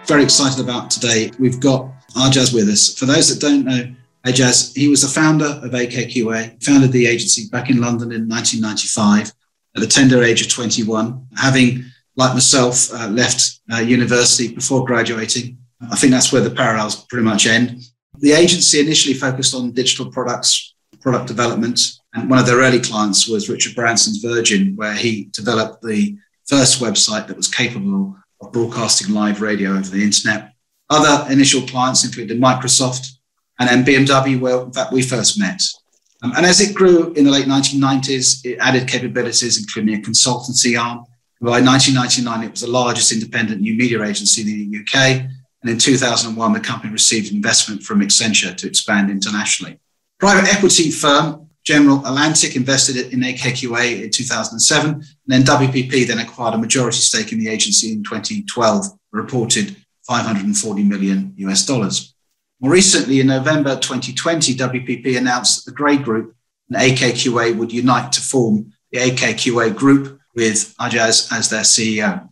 very excited about today. We've got Ajaz with us. For those that don't know Ajaz, he was the founder of AKQA, founded the agency back in London in 1995 at the tender age of 21, having, like myself, left university before graduating. I think that's where the parallels pretty much end. The agency initially focused on digital products, product development, and one of their early clients was Richard Branson's Virgin, where he developed the first website that was capable of broadcasting live radio over the internet. Other initial clients included Microsoft and then BMW, where in fact we first met. And as it grew in the late 1990s, it added capabilities, including a consultancy arm. By 1999, it was the largest independent new media agency in the UK. And in 2001, the company received investment from Accenture to expand internationally. Private equity firm General Atlantic invested in AKQA in 2007, and then WPP then acquired a majority stake in the agency in 2012, reported $540 million US. More recently, in November 2020, WPP announced that the Grey Group and AKQA would unite to form the AKQA Group with Ajaz as their CEO.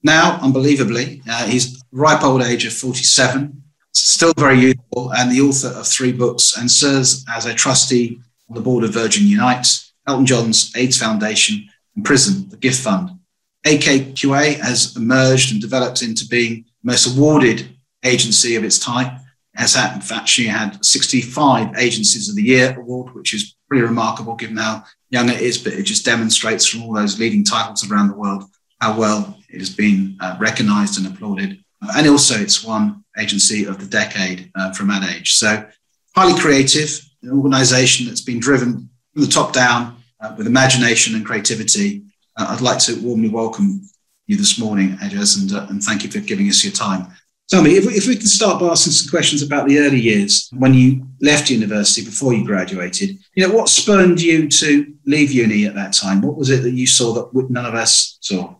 Now, unbelievably, he's ripe old age of 47, still very youthful, and the author of 3 books, and serves as a trustee on the board of Virgin Unite, Elton John's AIDS Foundation, and Prism, the gift fund. AKQA has emerged and developed into being the most awarded agency of its type. It has had, in fact, she had 65 Agencies of the Year award, which is pretty remarkable given how young it is, but it just demonstrates from all those leading titles around the world how well it has been recognised and applauded. And also it's won Agency of the Decade from Ad Age. So highly creative, an organisation that's been driven from the top down with imagination and creativity. I'd like to warmly welcome you this morning, Ajaz, and thank you for giving us your time. Tell me, if we can start by asking some questions about the early years when you left university before you graduated. What spurred you to leave uni at that time? What was it that you saw that none of us saw?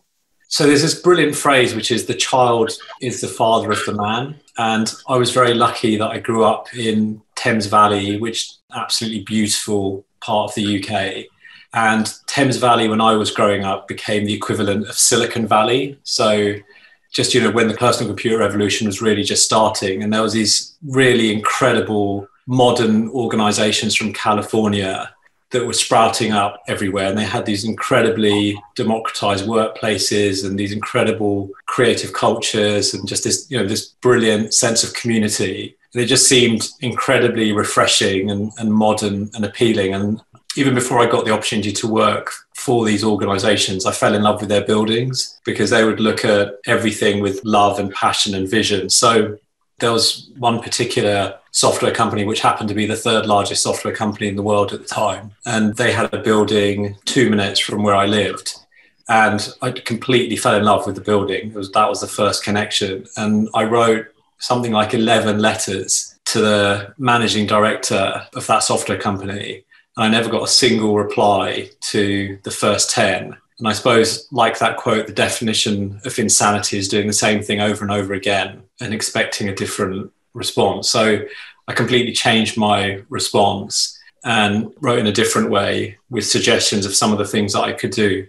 So there's this brilliant phrase, which is the child is the father of the man. And I was very lucky that I grew up in Thames Valley, which is an absolutely beautiful part of the UK. And Thames Valley, when I was growing up, became the equivalent of Silicon Valley. So just, when the personal computer revolution was really just starting, and there was these really incredible modern organizations from California that were sprouting up everywhere. And they had these incredibly democratized workplaces and these incredible creative cultures and just this, this brilliant sense of community. And it just seemed incredibly refreshing and modern and appealing. And even before I got the opportunity to work for these organizations, I fell in love with their buildings because they would look at everything with love and passion and vision. So there was one particular software company, which happened to be the 3rd largest software company in the world at the time. And they had a building 2 minutes from where I lived. And I completely fell in love with the building. That was the first connection. And I wrote something like 11 letters to the managing director of that software company. And I never got a single reply to the first 10. And I suppose, like that quote, the definition of insanity is doing the same thing over and over again and expecting a different response. So I completely changed my response and wrote in a different way with suggestions of some of the things that I could do.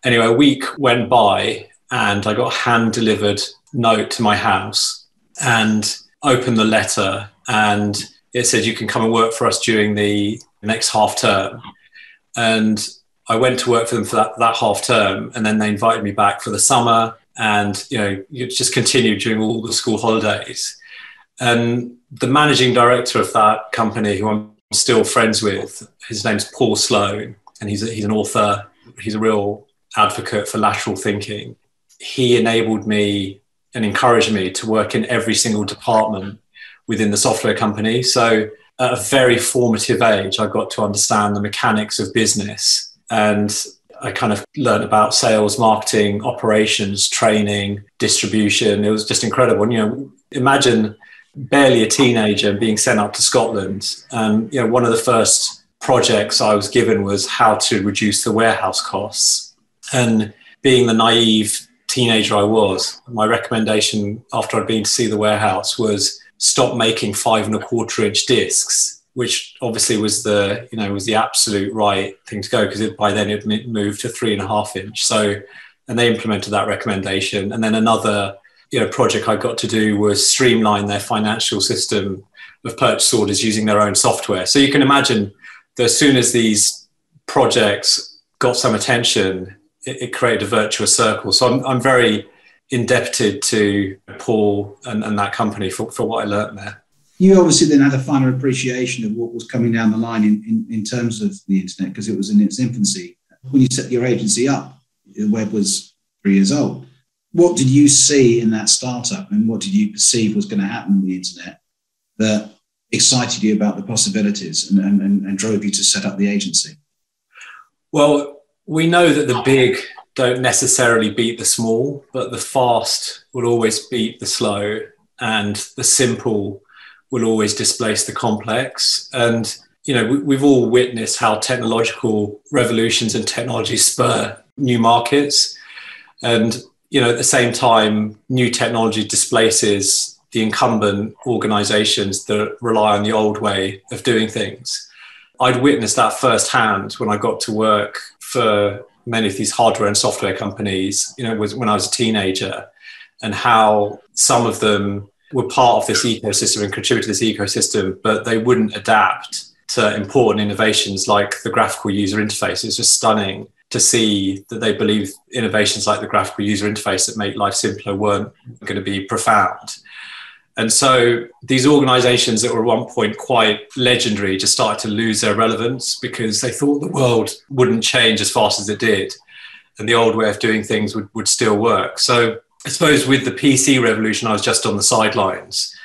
Anyway, a week went by and I got a hand-delivered note to my house and opened the letter, and it said, "You can come and work for us during the next half term." And I went to work for them for that half term, and then they invited me back for the summer, and it just continued during all the school holidays. And the managing director of that company, who I'm still friends with, his name's Paul Sloan, and he's an author. He's a real advocate for lateral thinking. He enabled me and encouraged me to work in every single department within the software company. So at a very formative age, I got to understand the mechanics of business. And I kind of learned about sales, marketing, operations, training, distribution. It was just incredible. And, imagine barely a teenager being sent up to Scotland. And, one of the first projects I was given was how to reduce the warehouse costs. And being the naive teenager I was, my recommendation after I'd been to see the warehouse was stop making 5 1/4 inch discs, which obviously was the absolute right thing to go, because by then it moved to 3.5 inch. So, and they implemented that recommendation. And then another project I got to do was streamline their financial system of purchase orders using their own software. So you can imagine that as soon as these projects got some attention, it created a virtuous circle. So I'm very indebted to Paul and that company for what I learned there. You obviously then had a finer appreciation of what was coming down the line in terms of the internet, because it was in its infancy. When you set your agency up, the web was 3 years old. What did you see in that startup, and what did you perceive was going to happen with the internet that excited you about the possibilities and drove you to set up the agency? Well, we know that the big don't necessarily beat the small, but the fast will always beat the slow, and the simple will always displace the complex. And, we've all witnessed how technological revolutions and technology spur new markets. And, at the same time, new technology displaces the incumbent organizations that rely on the old way of doing things. I'd witnessed that firsthand when I got to work for many of these hardware and software companies, was when I was a teenager, and how some of them were part of this ecosystem and contributed to this ecosystem, but they wouldn't adapt to important innovations like the graphical user interface. It's just stunning to see that they believe innovations like the graphical user interface that make life simpler weren't going to be profound. And so these organizations that were at one point quite legendary just started to lose their relevance because they thought the world wouldn't change as fast as it did, and the old way of doing things would still work. So I suppose with the PC revolution, I was just on the sidelines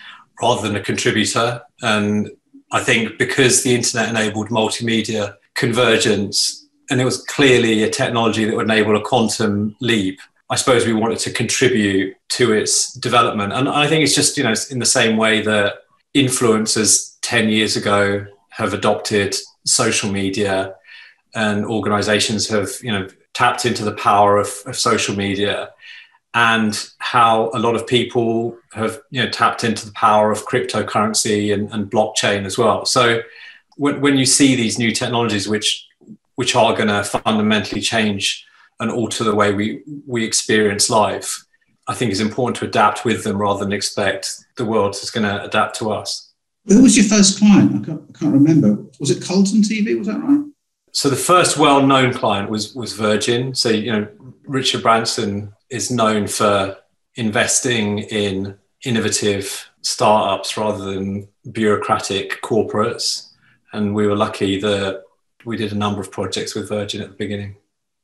rather than a contributor. And I think because the internet enabled multimedia convergence, and it was clearly a technology that would enable a quantum leap, I suppose we wanted to contribute to its development. And I think it's just, in the same way that influencers 10 years ago have adopted social media, and organizations have, tapped into the power of social media, and how a lot of people have, tapped into the power of cryptocurrency and blockchain as well. So when you see these new technologies, which are going to fundamentally change and alter the way we experience life, I think it's important to adapt with them rather than expect the world is going to adapt to us. Who was your first client? I can't remember. Was it Colton TV? Was that right? So the first well-known client was Virgin. So, Richard Branson is known for investing in innovative startups rather than bureaucratic corporates. And we were lucky that we did a number of projects with Virgin at the beginning.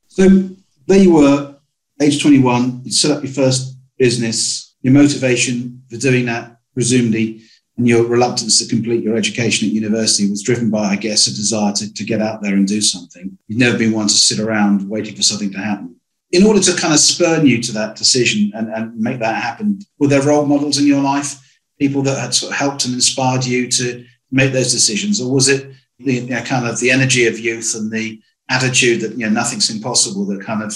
So there you were, age 21, you set up your first business. Your motivation for doing that, presumably, and your reluctance to complete your education at university was driven by, I guess, a desire to get out there and do something. You've never been one to sit around waiting for something to happen. In order to kind of spur you to that decision and make that happen, were there role models in your life, people that had sort of helped and inspired you to make those decisions? Or was it the kind of the energy of youth and the attitude that, nothing's impossible that kind of,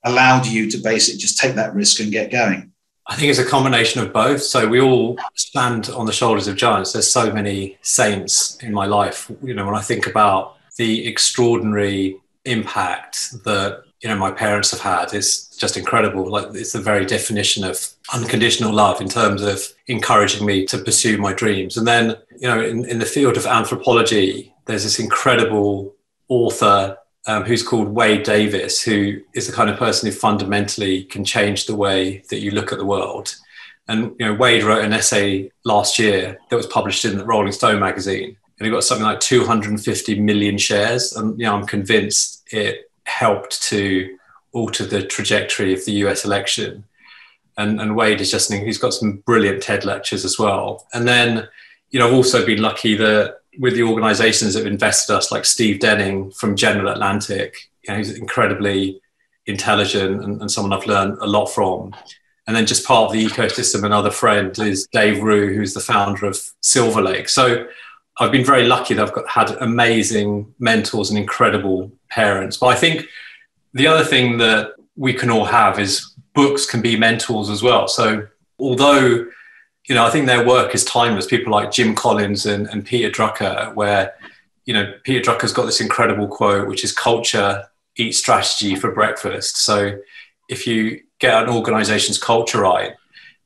allowed you to basically just take that risk and get going? I think it's a combination of both. So we all stand on the shoulders of giants. There's so many saints in my life. When I think about the extraordinary impact that, my parents have had, it's just incredible. Like, it's the very definition of unconditional love in terms of encouraging me to pursue my dreams. And then, in the field of anthropology, there's this incredible author who's called Wade Davis, who is the kind of person who fundamentally can change the way that you look at the world. And Wade wrote an essay last year that was published in the Rolling Stone magazine, and he got something like 250 million shares. And I'm convinced it helped to alter the trajectory of the US election. And Wade is just, he's got some brilliant TED lectures as well. And then, I've also been lucky that with the organizations that have invested us, like Steve Denning from General Atlantic, he's incredibly intelligent and someone I've learned a lot from. And then just part of the ecosystem, another friend is Dave Rue, who's the founder of Silver Lake. So I've been very lucky that I've had amazing mentors and incredible parents. But I think the other thing that we can all have is books can be mentors as well. So although, I think their work is timeless, people like Jim Collins and Peter Drucker, where, Peter Drucker's got this incredible quote, which is culture eats strategy for breakfast. So if you get an organization's culture right,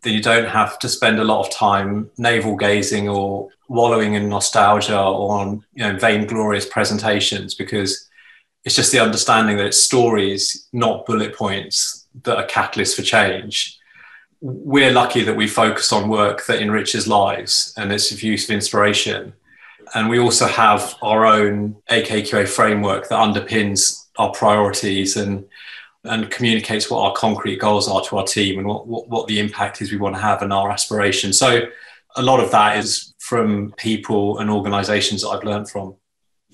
then you don't have to spend a lot of time navel gazing or wallowing in nostalgia or on vainglorious presentations, because it's just the understanding that it's stories, not bullet points, that are catalysts for change. We're lucky that we focus on work that enriches lives and it's of use of inspiration. And we also have our own AKQA framework that underpins our priorities and communicates what our concrete goals are to our team and what the impact is we want to have and our aspirations. So a lot of that is from people and organisations that I've learned from.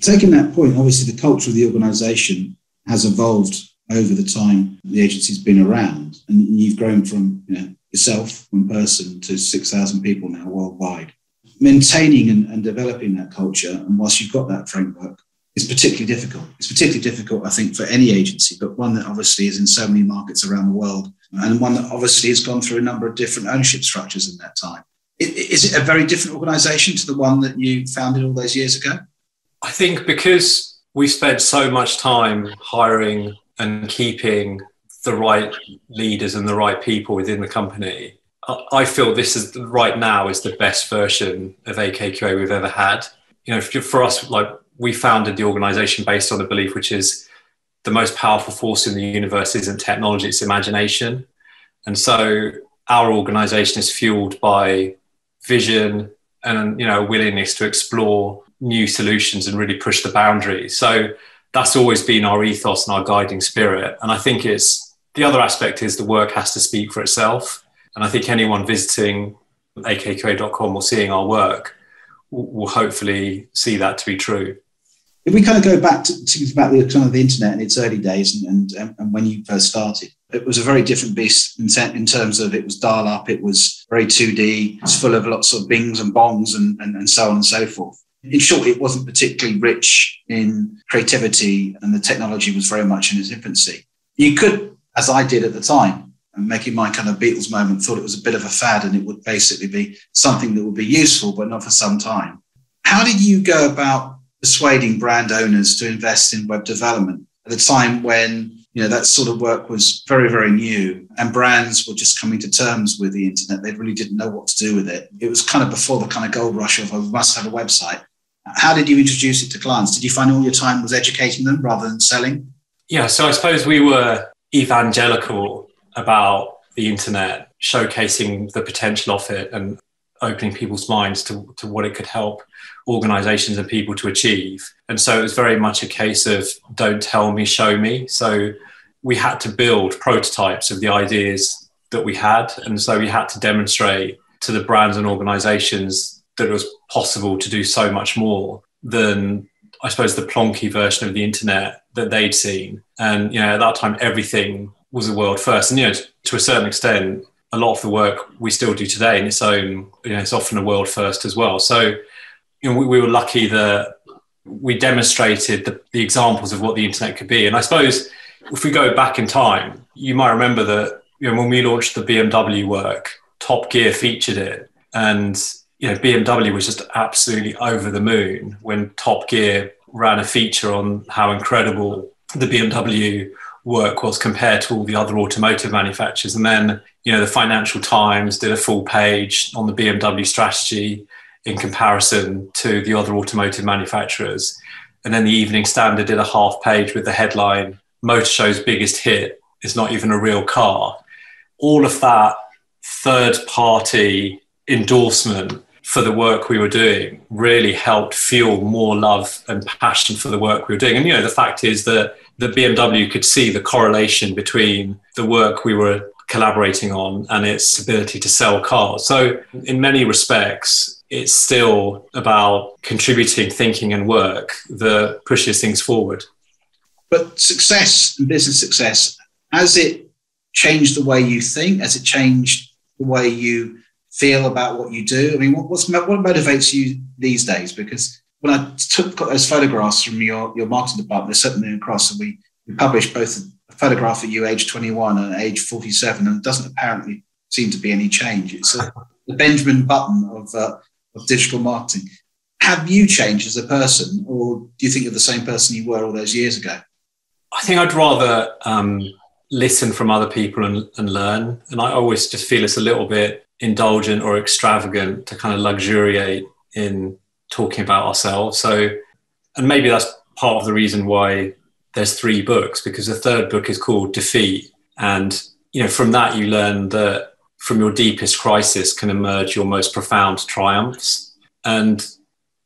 Taking that point, obviously the culture of the organisation has evolved over the time the agency's been around, and you've grown from yourself, one person, to 6,000 people now worldwide. Maintaining and developing that culture, and whilst you've got that framework, is particularly difficult. It's particularly difficult, I think, for any agency, but one that obviously is in so many markets around the world, and one that obviously has gone through a number of different ownership structures in that time. Is it a very different organisation to the one that you founded all those years ago? I think because we spent so much time hiring and keeping the right leaders and the right people within the company, I feel this is right now is the best version of AKQA we've ever had. For us, we founded the organisation based on the belief, which is the most powerful force in the universe isn't technology, it's imagination. And so our organisation is fueled by vision and a willingness to explore new solutions and really push the boundaries. So that's always been our ethos and our guiding spirit. And I think the other aspect is the work has to speak for itself. And I think anyone visiting akqa.com or seeing our work will hopefully see that to be true. If we kind of go back to about the kind of the internet in its early days and when you first started, it was a very different beast in terms of it was dial-up, it was very 2D, it's full of lots of bings and bongs and so on and so forth. In short, it wasn't particularly rich in creativity and the technology was very much in its infancy. You could, as I did at the time, and making my kind of Beatles moment, thought it was a bit of a fad and it would basically be something that would be useful, but not for some time. How did you go about persuading brand owners to invest in web development at a time when that sort of work was very, very new and brands were just coming to terms with the internet? They really didn't know what to do with it. It was kind of before the kind of gold rush of, we must have a website. How did you introduce it to clients? Did you find all your time was educating them rather than selling? Yeah, so I suppose we were evangelical about the internet, showcasing the potential of it and opening people's minds to what it could help organizations and people to achieve. And so it was very much a case of don't tell me, show me. So we had to build prototypes of the ideas that we had. And so we had to demonstrate to the brands and organizations that it was possible to do so much more than, I suppose, the plonky version of the internet that they'd seen. And, at that time, everything was a world first. And, to a certain extent, a lot of the work we still do today in its own, it's often a world first as well. So, we were lucky that we demonstrated the examples of what the internet could be. And I suppose if we go back in time, you might remember that, when we launched the BMW work, Top Gear featured it. And, BMW was just absolutely over the moon when Top Gear ran a feature on how incredible the BMW work was compared to all the other automotive manufacturers. And then, the Financial Times did a full page on the BMW strategy in comparison to the other automotive manufacturers. And then the Evening Standard did a half page with the headline, Motor Show's biggest hit is not even a real car. All of that third-party endorsement for the work we were doing really helped fuel more love and passion for the work we were doing. And, the fact is that the BMW could see the correlation between the work we were collaborating on and its ability to sell cars. So in many respects, it's still about contributing thinking and work that pushes things forward. But success and business success, has it changed the way you think? Has it changed the way you feel about what you do? I mean, what motivates you these days? Because when I got those photographs from your marketing department, they sent them across, and we published both a photograph at you age 21 and age 47, and it doesn't apparently seem to be any change. It's the Benjamin Button of digital marketing. Have you changed as a person, or do you think you're the same person you were all those years ago? I think I'd rather listen from other people and learn. And I always just feel it's a little bit indulgent or extravagant to kind of luxuriate in talking about ourselves. So, and maybe that's part of the reason why there's 3 books, because the 3rd book is called Defeat. And, from that you learn that from your deepest crisis can emerge your most profound triumphs. And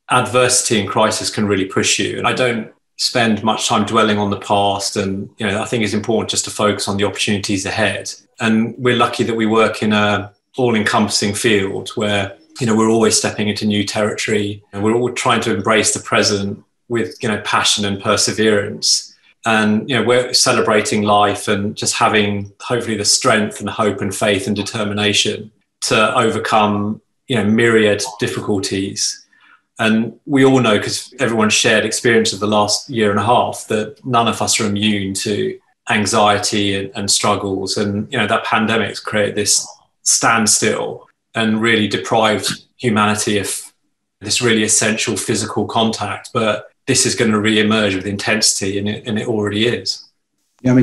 adversity and crisis can really push you. And I don't spend much time dwelling on the past. And, I think it's important just to focus on the opportunities ahead. And we're lucky that we work in a all-encompassing field where, we're always stepping into new territory, and we're all trying to embrace the present with, passion and perseverance. And, we're celebrating life and just having hopefully the strength and hope and faith and determination to overcome, myriad difficulties. And we all know, because everyone's shared experience of the last year and a half, that none of us are immune to anxiety and struggles. And, that pandemic's created this standstill and really deprived humanity of this really essential physical contact. But this is going to re-emerge with intensity, and it already is. Yeah,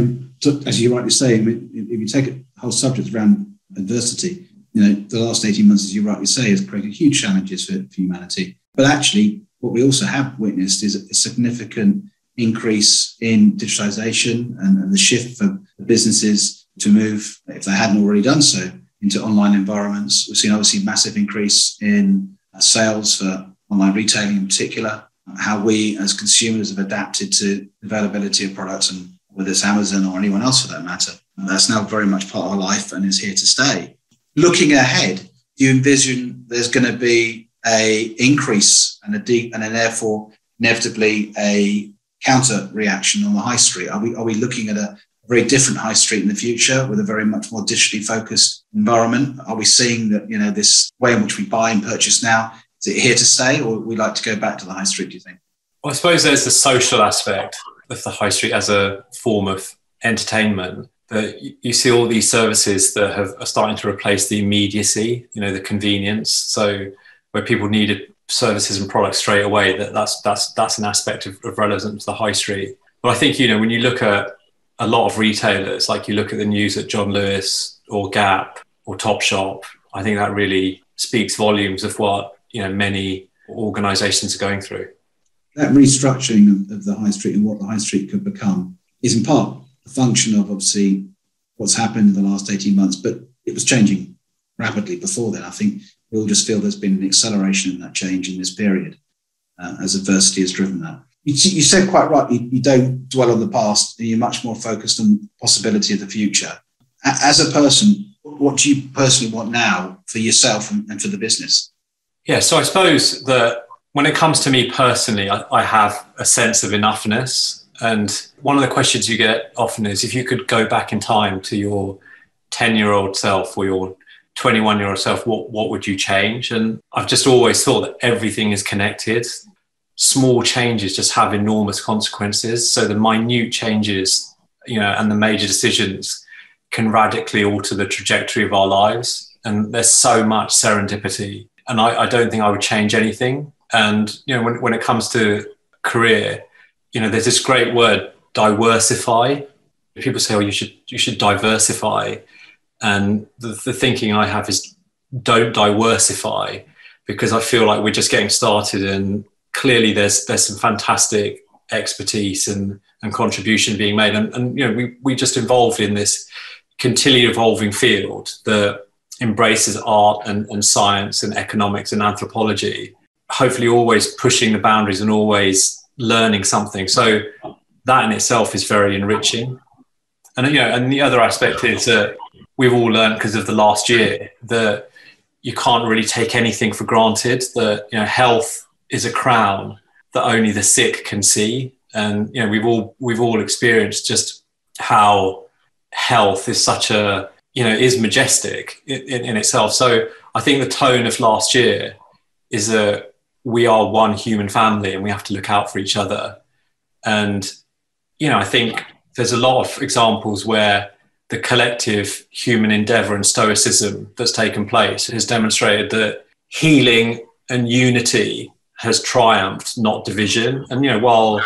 as you rightly say, if you take a whole subject around adversity, the last 18 months, as you rightly say, has created huge challenges for humanity. But actually, what we also have witnessed is a significant increase in digitalisation and the shift for businesses to move, if they hadn't already done so, into online environments. We've seen obviously massive increase in sales for online retailing in particular, how we as consumers have adapted to the availability of products, and whether it's Amazon or anyone else for that matter. That's now very much part of our life and is here to stay. Looking ahead, do you envision there's going to be a increase and then therefore inevitably a counter reaction on the high street? Are we looking at a very different high street in the future with a very much more digitally focused environment? Are we seeing that, this way in which we buy and purchase now, is it here to stay, or would we like to go back to the high street, do you think? Well, I suppose there's the social aspect of the high street as a form of entertainment. That you see all these services that are starting to replace the immediacy, the convenience. So where people needed services and products straight away, that's an aspect of relevance to the high street. But I think, when you look at a lot of retailers, like you look at the news at John Lewis or Gap or Topshop, I think that really speaks volumes of what, many organisations are going through. That restructuring of the high street and what the high street could become is in part a function of obviously what's happened in the last 18 months, but it was changing rapidly before then. I think we all just feel there's been an acceleration in that change in this period as adversity has driven that. You said quite rightly, you don't dwell on the past, and you're much more focused on the possibility of the future. As a person, what do you personally want now for yourself and for the business? Yeah, so I suppose that when it comes to me personally, I have a sense of enoughness. And one of the questions you get often is, if you could go back in time to your 10-year-old self or your 21-year-old self, what would you change? And I've just always thought that everything is connected. Small changes just have enormous consequences. So the minute changes, and the major decisions can radically alter the trajectory of our lives. And there's so much serendipity. And I don't think I would change anything. And, when it comes to career, there's this great word, diversify. People say, you should diversify. And the thinking I have is don't diversify, because I feel like we're just getting started, and clearly there's some fantastic expertise and contribution being made. And we just involved in this continually evolving field that embraces art and science and economics and anthropology, hopefully always pushing the boundaries and always learning something. So that in itself is very enriching. And and the other aspect is that we've all learned because of the last year that you can't really take anything for granted, that health is a crown that only the sick can see. And we've all experienced just how health is such a is majestic in itself. So I think the tone of last year is that we are one human family and we have to look out for each other. And I think there's a lot of examples where the collective human endeavour and stoicism that's taken place has demonstrated that healing and unity has triumphed, not division. And while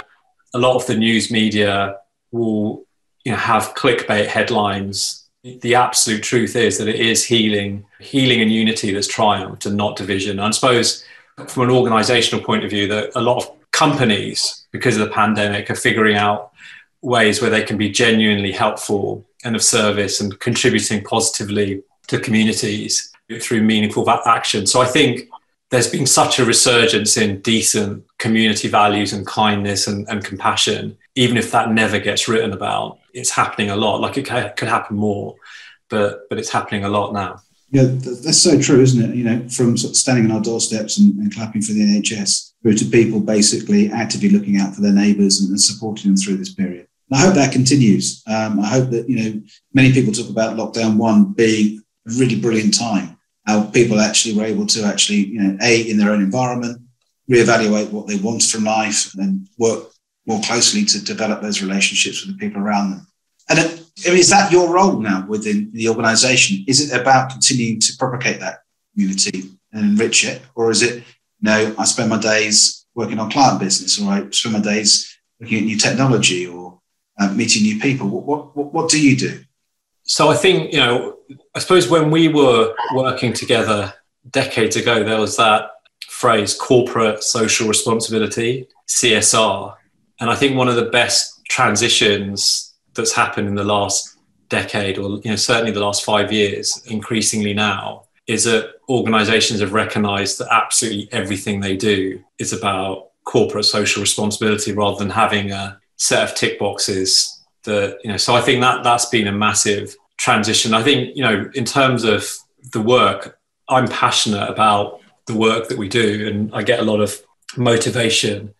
a lot of the news media will have clickbait headlines. The absolute truth is that it is healing and unity that's triumphed and not division. And I suppose from an organizational point of view, that a lot of companies, because of the pandemic, are figuring out ways where they can be genuinely helpful and of service and contributing positively to communities through meaningful action. So I think there's been such a resurgence in decent community values and kindness and compassion, even if that never gets written about. It's happening a lot. Like, it could happen more, but it's happening a lot now. Yeah, that's so true, isn't it? From sort of standing on our doorsteps and clapping for the NHS through to people basically actively looking out for their neighbours and supporting them through this period. And I hope that continues. I hope that, many people talk about lockdown 1 being a really brilliant time, how people actually were able to in their own environment, reevaluate what they want from life, and then work more closely to develop those relationships with the people around them. And is that your role now within the organisation? Is it about continuing to propagate that community and enrich it? Or is it, I spend my days working on client business, or I spend my days looking at new technology or meeting new people? What do you do? So I think, I suppose when we were working together decades ago, there was that phrase, corporate social responsibility, CSR. And I think one of the best transitions that's happened in the last decade, or certainly the last 5 years, increasingly now, is that organizations have recognized that absolutely everything they do is about corporate social responsibility, rather than having a set of tick boxes so I think that's been a massive transition. I think, in terms of the work, I'm passionate about the work that we do, and I get a lot of motivation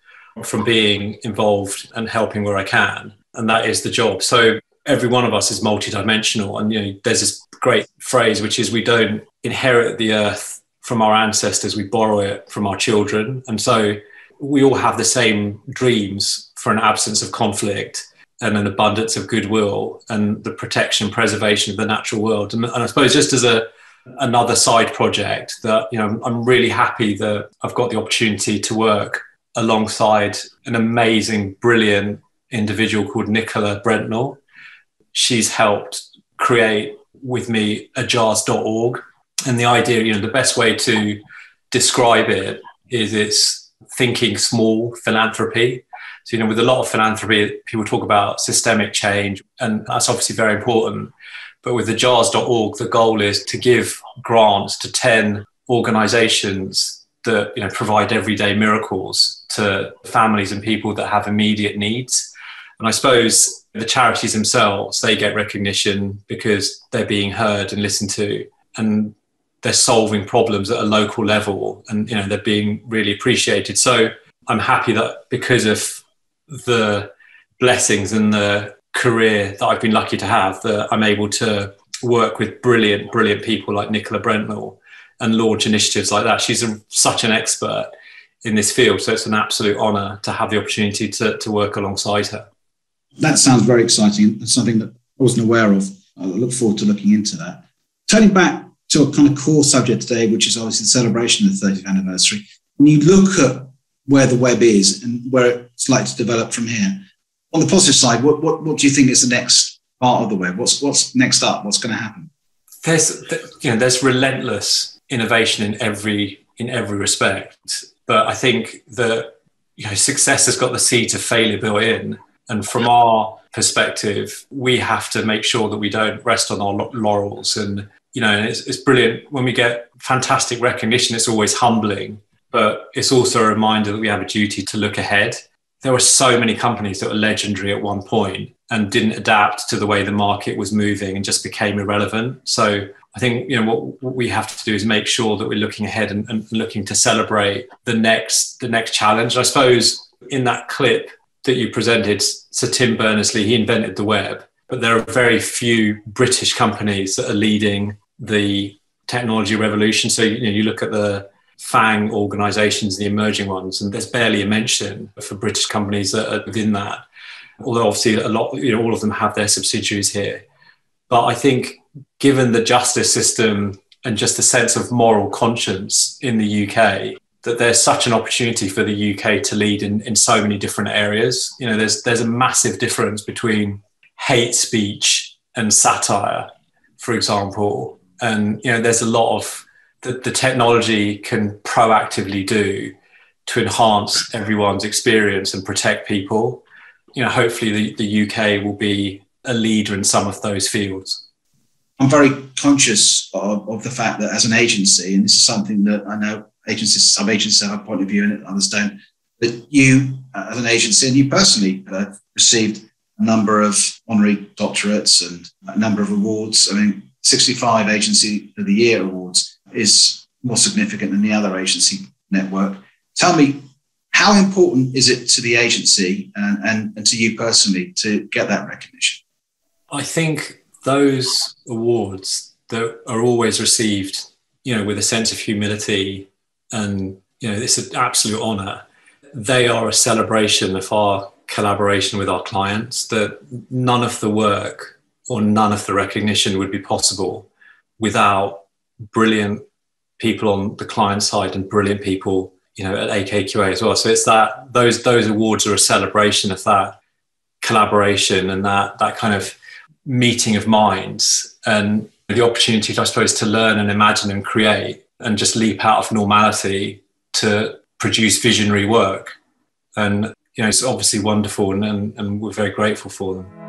from being involved and helping where I can. And that is the job. So every one of us is multidimensional. And, there's this great phrase, which is, we don't inherit the earth from our ancestors, we borrow it from our children. And so we all have the same dreams for an absence of conflict and an abundance of goodwill and the protection and preservation of the natural world. And I suppose, just as another side project, that, I'm really happy that I've got the opportunity to work alongside an amazing, brilliant individual called Nicola Brentnell. She's helped create with me Ajaz.org. And the idea, the best way to describe it is it's thinking small philanthropy. So, with a lot of philanthropy, people talk about systemic change, and that's obviously very important. But with Ajaz.org, the goal is to give grants to 10 organizations that, provide everyday miracles to families and people that have immediate needs. And I suppose the charities themselves, they get recognition because they're being heard and listened to, and they're solving problems at a local level, and, they're being really appreciated. So I'm happy that, because of the blessings and the career that I've been lucky to have, that I'm able to work with brilliant people like Nicola Brentnell and launch initiatives like that. She's such an expert in this field, so it's an absolute honour to have the opportunity to work alongside her. That sounds very exciting. It's something that I wasn't aware of. I look forward to looking into that. Turning back to a kind of core subject today, which is obviously the celebration of the 30th anniversary. When you look at where the web is and where it's likely to develop from here, on the positive side, what do you think is the next part of the web? What's next up? What's going to happen? There's relentless innovation in every respect, but I think that success has got the seeds of failure built in, and from our perspective, we have to make sure that we don't rest on our laurels. And it's brilliant when we get fantastic recognition. It's always humbling, but it's also a reminder that we have a duty to look ahead. There were so many companies that were legendary at one point and didn't adapt to the way the market was moving and just became irrelevant. So I think what we have to do is make sure that we're looking ahead and looking to celebrate the next challenge. I suppose in that clip that you presented, Sir Tim Berners-Lee, he invented the web, but there are very few British companies that are leading the technology revolution. So you look at the FANG organisations, the emerging ones, and there's barely a mention for British companies that are within that. Although obviously a lot, all of them have their subsidiaries here. But I think given the justice system and just the sense of moral conscience in the UK, that there's such an opportunity for the UK to lead in so many different areas. There's a massive difference between hate speech and satire, for example. And, there's a lot of the technology can proactively do to enhance everyone's experience and protect people. Hopefully the UK will be a leader in some of those fields. I'm very conscious of the fact that as an agency, and this is something that I know some agencies have a point of view and others don't, that you as an agency and you personally have received a number of honorary doctorates and a number of awards. I mean, 65 Agency of the Year awards is more significant than the other agency network. Tell me, how important is it to the agency and to you personally to get that recognition? I think those awards that are always received, with a sense of humility and, it's an absolute honour. They are a celebration of our collaboration with our clients, that none of the work or none of the recognition would be possible without brilliant people on the client side and brilliant people, at AKQA as well. So it's that those awards are a celebration of that collaboration and that kind of meeting of minds and the opportunity, I suppose, to learn and imagine and create and just leap out of normality to produce visionary work. And, it's obviously wonderful and we're very grateful for them.